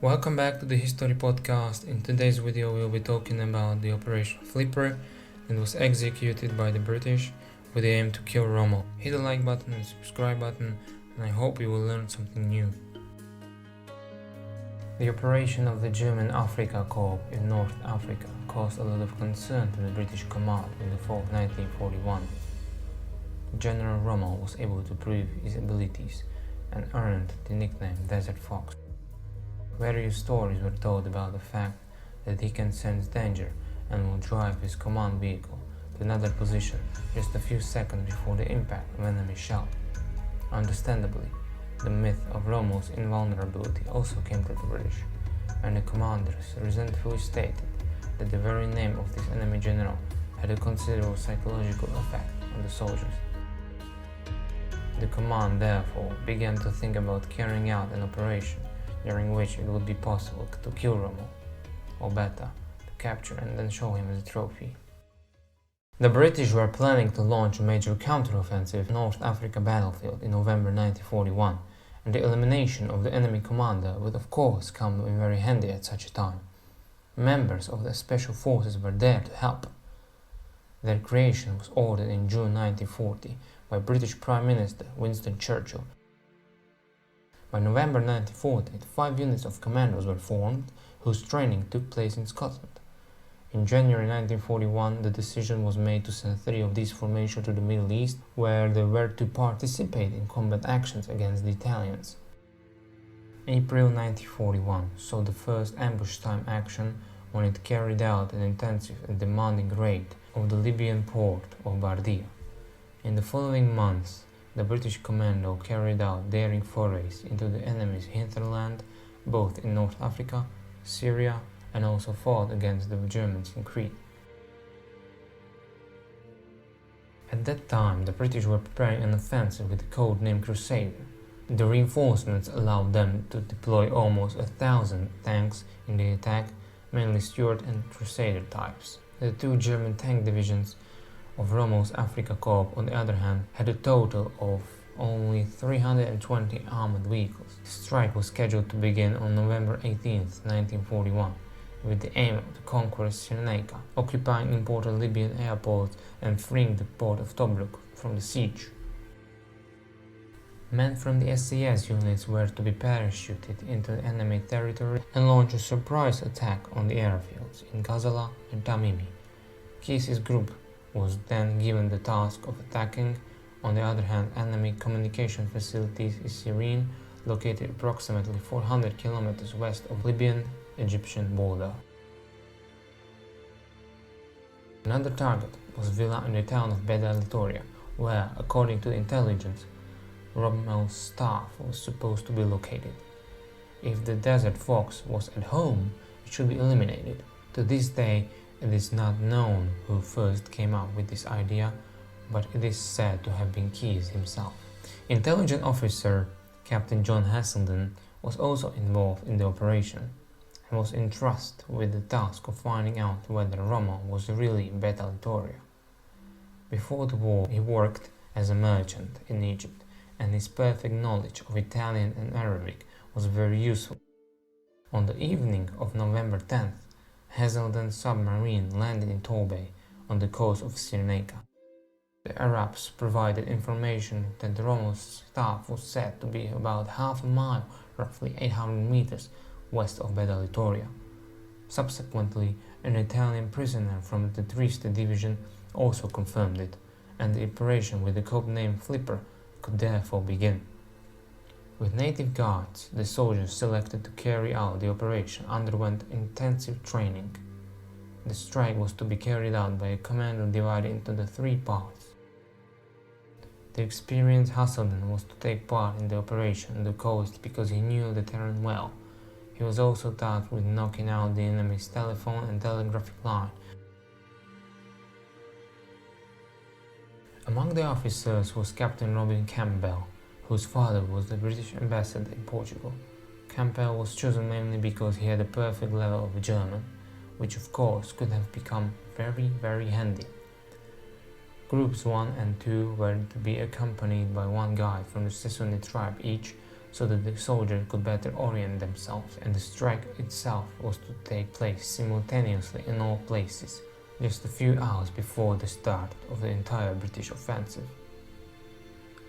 Welcome back to the History Podcast. In today's video we'll be talking about the Operation Flipper that was executed by the British with the aim to kill Rommel. Hit the like button and subscribe button, and I hope you will learn something new. The operation of the German Afrika Corps in North Africa caused a lot of concern to the British command in the fall of 1941. General Rommel was able to prove his abilities and earned the nickname Desert Fox. Various stories were told about the fact that he can sense danger and will drive his command vehicle to another position just a few seconds before the impact of enemy shell. Understandably, the myth of Rommel's invulnerability also came to the British, and the commanders resentfully stated that the very name of this enemy general had a considerable psychological effect on the soldiers. The command therefore began to think about carrying out an operation during which it would be possible to kill Rommel, or better, to capture and then show him as a trophy. The British were planning to launch a major counteroffensive North Africa battlefield in November 1941, and the elimination of the enemy commander would of course come in very handy at such a time. Members of the special forces were there to help. Their creation was ordered in June 1940 by British Prime Minister Winston Churchill. By November 1940, 5 units of commandos were formed, whose training took place in Scotland. In January 1941, the decision was made to send 3 of these formations to the Middle East, where they were to participate in combat actions against the Italians. April 1941 saw the first ambush-time action when it carried out an intensive and demanding raid of the Libyan port of Bardia. In the following months, the British commando carried out daring forays into the enemy's hinterland, both in North Africa, Syria, and also fought against the Germans in Crete. At that time, the British were preparing an offensive with the code name Crusader. The reinforcements allowed them to deploy almost 1,000 tanks in the attack, mainly Stuart and Crusader types. The 2 German tank divisions of Rommel's Afrika Corps, on the other hand, had a total of only 320 armored vehicles. The strike was scheduled to begin on November 18, 1941, with the aim to conquer Cyrenaica, occupying important Libyan airports and freeing the port of Tobruk from the siege. Men from the SAS units were to be parachuted into the enemy territory and launch a surprise attack on the airfields in Gazala and Tamimi. Kesey's group was then given the task of attacking, on the other hand, enemy communication facilities in Syria, located approximately 400 kilometers west of Libyan-Egyptian border. Another target was villa in the town of Beda Litoria, where, according to intelligence, Rommel's staff was supposed to be located. If the Desert Fox was at home, it should be eliminated. To this day, it is not known who first came up with this idea, but it is said to have been Keyes himself. Intelligence officer Captain John Haselden was also involved in the operation and was entrusted with the task of finding out whether Rommel was really in Beta Litoria. Before the war, he worked as a merchant in Egypt, and his perfect knowledge of Italian and Arabic was very useful. On the evening of November 10th, Haselden's submarine landed in Torbay on the coast of Cyrenaica. The Arabs provided information that Rommel's staff was said to be about half a mile, roughly 800 meters, west of Beda Litoria. Subsequently, an Italian prisoner from the Trieste division also confirmed it, and the operation with the code name Flipper could therefore begin. With native guards, the soldiers selected to carry out the operation underwent intensive training. The strike was to be carried out by a commando divided into the 3 parts. The experienced Haselden was to take part in the operation on the coast because he knew the terrain well. He was also tasked with knocking out the enemy's telephone and telegraphic line. Among the officers was Captain Robin Campbell, whose father was the British ambassador in Portugal. Campbell was chosen mainly because he had a perfect level of German, which of course could have become very handy. Groups 1 and 2 were to be accompanied by 1 guide from the Sesuni tribe each, so that the soldiers could better orient themselves, and the strike itself was to take place simultaneously in all places, just a few hours before the start of the entire British offensive.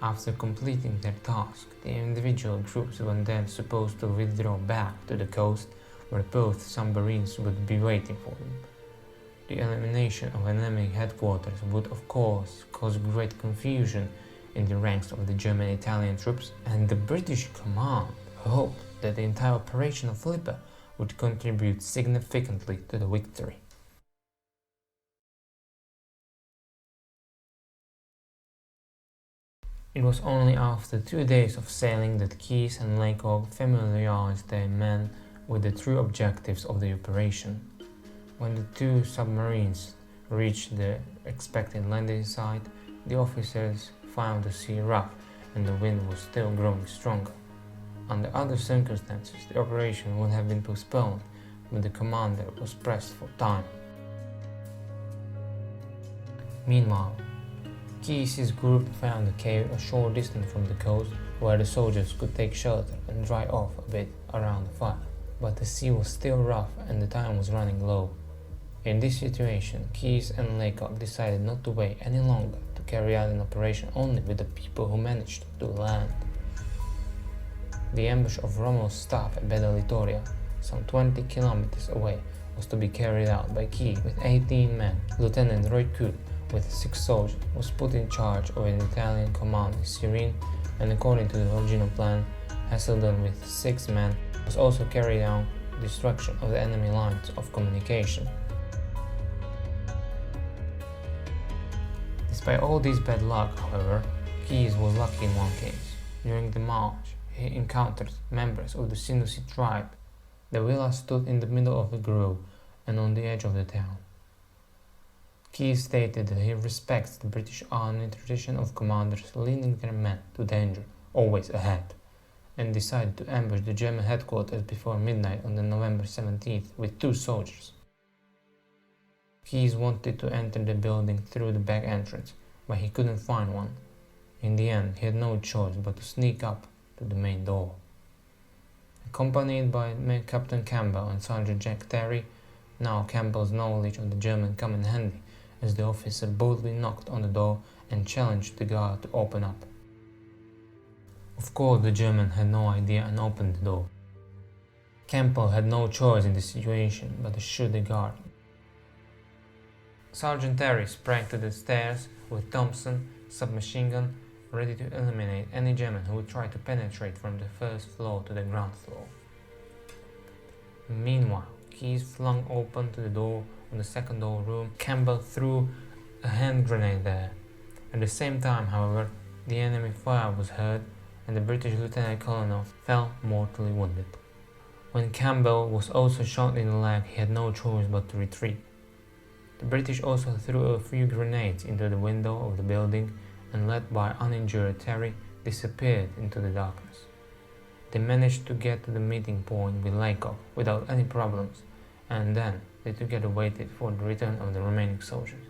After completing their task, the individual groups were then supposed to withdraw back to the coast, where both submarines would be waiting for them. The elimination of enemy headquarters would of course cause great confusion in the ranks of the German-Italian troops, and the British command hoped that the entire operation of Philippa would contribute significantly to the victory. It was only after 2 days of sailing that Keyes and Laycock familiarized their men with the true objectives of the operation. When the two submarines reached the expected landing site, the officers found the sea rough and the wind was still growing stronger. Under other circumstances, the operation would have been postponed, but the commander was pressed for time. Meanwhile, Keyes' group found a cave a short distance from the coast where the soldiers could take shelter and dry off a bit around the fire. But the sea was still rough and the time was running low. In this situation, Keyes and Laycock decided not to wait any longer to carry out an operation only with the people who managed to land. The ambush of Rommel's staff at Beda Littoria, some 20 kilometers away, was to be carried out by Keyes with 18 men. Lieutenant Roy Coot, with 6 soldiers, was put in charge of an Italian command in Cyrene, and according to the original plan, Haselden with 6 men was also carried out destruction of the enemy lines of communication. Despite all this bad luck, however, Keyes was lucky in one case. During the march, he encountered members of the Senussi tribe. The villa stood in the middle of a grove and on the edge of the town. Keyes stated that he respects the British Army tradition of commanders leading their men to danger, always ahead, and decided to ambush the German headquarters before midnight on November 17th with 2 soldiers. Keyes wanted to enter the building through the back entrance, but he couldn't find one. In the end, he had no choice but to sneak up to the main door. Accompanied by Captain Campbell and Sergeant Jack Terry, now Campbell's knowledge of the German came in handy, as the officer boldly knocked on the door and challenged the guard to open up. Of course, the German had no idea and opened the door. Campbell had no choice in this situation but to shoot the guard. Sergeant Terry sprang to the stairs with Thompson submachine gun, ready to eliminate any German who would try to penetrate from the first floor to the ground floor. Meanwhile, Keyes flung open to the door on the second door room. Campbell threw a hand grenade there. At the same time, however, the enemy fire was heard and the British lieutenant colonel fell mortally wounded. When Campbell was also shot in the leg, he had no choice but to retreat. The British also threw a few grenades into the window of the building and, led by uninjured Terry, disappeared into the darkness. They managed to get to the meeting point with Laycock without any problems, and then they together waited for the return of the remaining soldiers.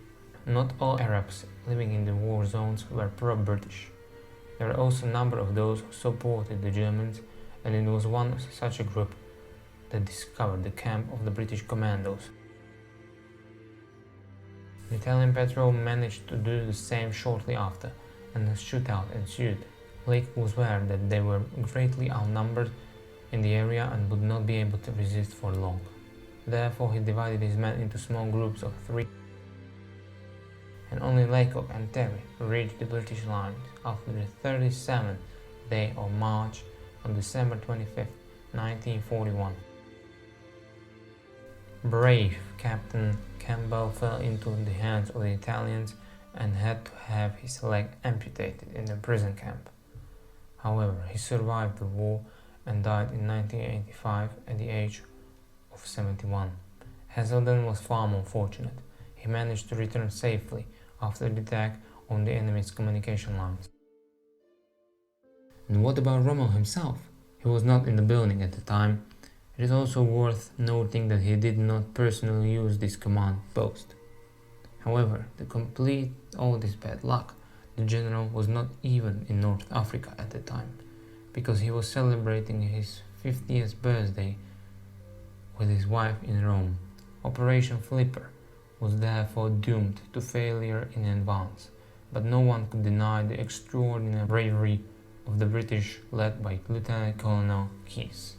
Not all Arabs living in the war zones were pro-British. There were also a number of those who supported the Germans, and it was one such a group that discovered the camp of the British commandos. The Italian patrol managed to do the same shortly after, and a shootout ensued. Laycock was aware that they were greatly outnumbered in the area and would not be able to resist for long. Therefore, he divided his men into small groups of 3, and only Laycock and Terry reached the British lines after the 37th day of March on December 25, 1941. Brave Captain Campbell fell into the hands of the Italians and had to have his leg amputated in the prison camp. However, he survived the war and died in 1985 at the age of 71. Haselden was far more fortunate. He managed to return safely after the attack on the enemy's communication lines. And what about Rommel himself? He was not in the building at the time. It is also worth noting that he did not personally use this command post. However, to complete all this bad luck, the general was not even in North Africa at the time, because he was celebrating his 50th birthday with his wife in Rome. Operation Flipper was therefore doomed to failure in advance, but no one could deny the extraordinary bravery of the British led by Lieutenant Colonel Keyes.